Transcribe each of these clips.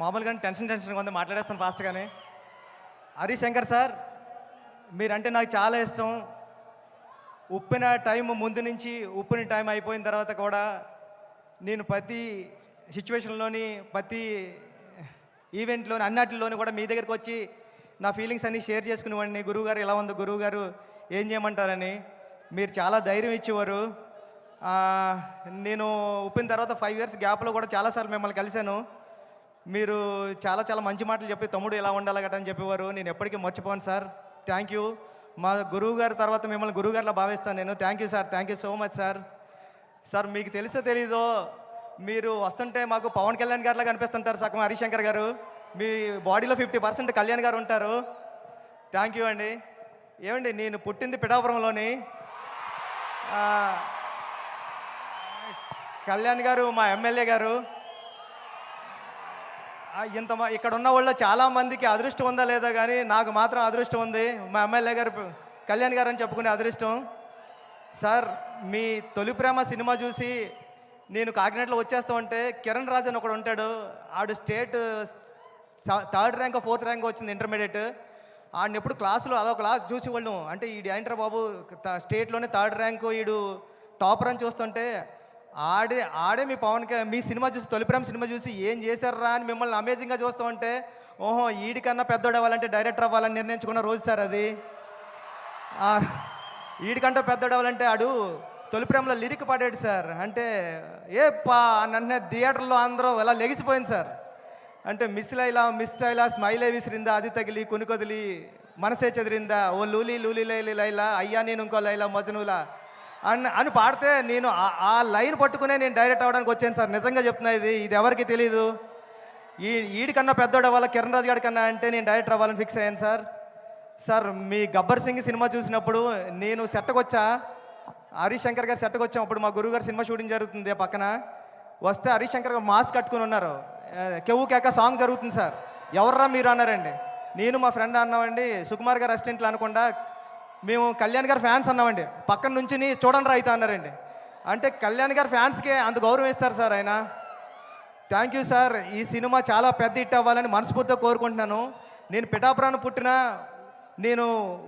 మామూలుగా టెన్షన్గా ఉంది, మాట్లాడేస్తాను ఫాస్ట్గానే. హరిశంకర్ సార్, మీరంటే నాకు చాలా ఇష్టం. ఉప్పిన టైం ముందు నుంచి ఉప్పిన టైం అయిపోయిన తర్వాత కూడా నేను ప్రతి సిచ్యువేషన్లోని ప్రతి ఈవెంట్లోని అన్నిటిలోని కూడా మీ దగ్గరికి వచ్చి నా ఫీలింగ్స్ అన్నీ షేర్ చేసుకునేవాడిని. గురువుగారు ఎలా ఉందో, గురువుగారు ఏం చేయమంటారని మీరు చాలా ధైర్యం ఇచ్చేవారు. నేను ఉప్పిన తర్వాత 5 years గ్యాప్లో కూడా చాలాసార్లు మిమ్మల్ని కలిశాను. మీరు చాలా చాలా మంచి మాటలు చెప్పి తమ్ముడు ఎలా ఉండాలి గట్రా అని చెప్పేవారు. నేను ఎప్పటికీ మర్చిపోను సార్. Thank you. మా గురువు గారి తర్వాత మిమ్మల్ని గురువుగారిలా భావిస్తాను నేను. Thank you sir, thank you so much sir. Sir మీకు తెలుసో తెలీదో, మీరు వస్తుంటే మాకు పవన్ కళ్యాణ్ గారిలా కనిపిస్తుంటారు సగం హరిశంకర్ గారు. మీ బాడీలో 50% కళ్యాణ్ గారు ఉంటారు. థ్యాంక్ యూ అండి. ఏమండి, నేను పుట్టింది పిఠాపురంలోని. కళ్యాణ్ గారు మా ఎమ్మెల్యే గారు. ఇక్కడ ఉన్న వాళ్ళు చాలామందికి అదృష్టం ఉందా లేదా కానీ నాకు మాత్రం అదృష్టం ఉంది. మా ఎమ్మెల్యే గారు కళ్యాణ్ గారు అని చెప్పుకునే అదృష్టం. సార్, మీ తొలి ప్రేమ సినిమా చూసి నేను కాకినాడలో వచ్చేస్తా ఉంటే కిరణ్ రాజ్ అని ఒకడు ఉంటాడు. ఆడు state 3rd rank 4th rank వచ్చింది ఇంటర్మీడియట్. ఆడిని ఎప్పుడు క్లాసులో అదొక క్లాస్ చూసి వాళ్ళు అంటే ఈడు ఏంట్రా బాబు స్టేట్లోనే 3rd ర్యాంకు ఈడు టాపర్ అని చూస్తుంటే ఆడే మీ సినిమా చూసి తొలి ప్రేమ సినిమా చూసి ఏం చేశారా అని మిమ్మల్ని అమేజింగ్గా చూస్తూ ఉంటే ఓహో ఈడికన్నా పెద్దోడు అవ్వాలంటే డైరెక్టర్ అవ్వాలని నిర్ణయించుకున్న రోజు సార్ అది. ఈడికంటే పెద్దోడు అవ్వాలంటే ఆడు తొలి ప్రేమలో లిరిక్ పాడాడు సార్. అంటే నన్ను థియేటర్లో అందరూ ఎలా లెగిసిపోయింది సార్. అంటే మిస్ లైలా స్మైలే విసిరిందా, అది తగిలి కొనుకొదిలి మనసే చెదిరిందా, ఓ లూలి లూలి లైలి లైలా అయ్యా నేను ఇంకో లైలా మజనులా అని పాడితే నేను ఆ లైన్ పట్టుకునే నేను డైరెక్ట్ అవ్వడానికి వచ్చాను సార్. నిజంగా చెప్తున్నా, ఇది ఎవరికి తెలీదు. ఈడికన్నా పెద్దోడు అవ్వాలి కిరణ్ రాజ్ గారి కన్నా అంటే నేను డైరెక్టర్ అవ్వాలని ఫిక్స్ అయ్యాను సార్. సార్, మీ గబ్బర్ సింగ్ సినిమా చూసినప్పుడు నేను సెట్కి వచ్చా, హరిశంకర్ గారు సెట్కి వచ్చాం. అప్పుడు మా గురువు గారు సినిమా షూటింగ్ జరుగుతుంది పక్కన. వస్తే హరిశంకర్ గారు మాస్క్ కట్టుకుని ఉన్నారు. కెవ్వు కేక సాంగ్ జరుగుతుంది సార్. ఎవర్రా మీరు అన్నారండి. నేను మా ఫ్రెండ్ అన్నామండి, సుకుమార్ గారు అసిస్టెంట్లు అనకుండా మేము కళ్యాణ్ గారు ఫ్యాన్స్ అన్నామండి. పక్కన నుంచి చూడండి రా అయితే అన్నారండి. అంటే కళ్యాణ్ గారు ఫ్యాన్స్కే అంత గౌరవం ఇస్తారు సార్ ఆయన. Thank you sir. ఈ సినిమా చాలా పెద్ద హిట్ అవ్వాలని మనస్ఫూర్తిగా కోరుకుంటున్నాను. నేను పిఠాపురాన్ని నేను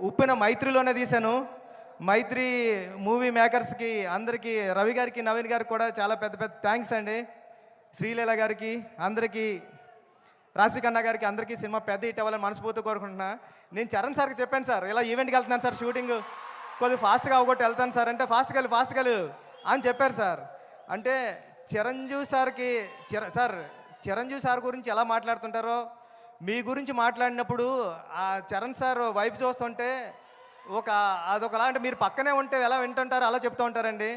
ఉప్పిన మైత్రిలోనే తీశాను. మైత్రి మూవీ మేకర్స్కి అందరికీ, రవి గారికి నవీన్ గారికి కూడా చాలా పెద్ద పెద్ద థ్యాంక్స్ అండి. శ్రీలీల గారికి, అందరికీ, రాశికన్నా గారికి, అందరికీ సినిమా పెద్ద హిట్ అవ్వాలని మనస్ఫూర్తిగా కోరుకుంటున్నా. నేను చరణ్ సార్కి చెప్పాను సార్, ఇలా ఈవెంట్కి వెళ్తున్నాను సార్, షూటింగ్ కొద్దిగా ఫాస్ట్గా అవగొట్టి వెళ్తాను సార్ అంటే ఫాస్ట్గా అని చెప్పారు సార్. అంటే చిరంజీవి సార్ గురించి ఎలా మాట్లాడుతుంటారో మీ గురించి మాట్లాడినప్పుడు ఆ చరణ్ సార్ వైపు చూస్తుంటే అదొకలా అంటే మీరు పక్కనే ఉంటే ఎలా వింటుంటారో అలా చెప్తూ ఉంటారండి.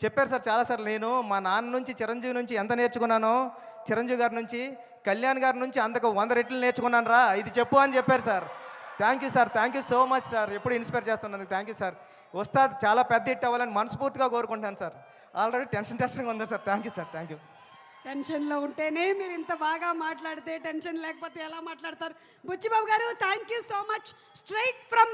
చెప్పారు సార్ చాలాసార్లు. నేను మా నాన్న నుంచి చిరంజీవి నుంచి ఎంత నేర్చుకున్నానో, చిరంజీవి గారి నుంచి కళ్యాణ్ గారి నుంచి అంతకు 100 రెట్లు నేర్చుకున్నాను రా, ఇది చెప్పు అని చెప్పారు sir. Thank you sir, thank you so much sir. ఎప్పుడు ఇన్స్పైర్ చేస్తున్నందుకు థ్యాంక్ యూ సార్. వస్తాది చాలా పెద్ద హిట్ అవ్వాలని మనస్ఫూర్తిగా కోరుకుంటాను సార్. ఆల్రెడీ టెన్షన్గా ఉంది sir. Thank you sir, thank you. టెన్షన్లో ఉంటేనే మీరు ఇంత బాగా మాట్లాడితే, టెన్షన్ లేకపోతే ఎలా మాట్లాడతారు? బుచ్చిబాబు గారు, thank you so much. Straight from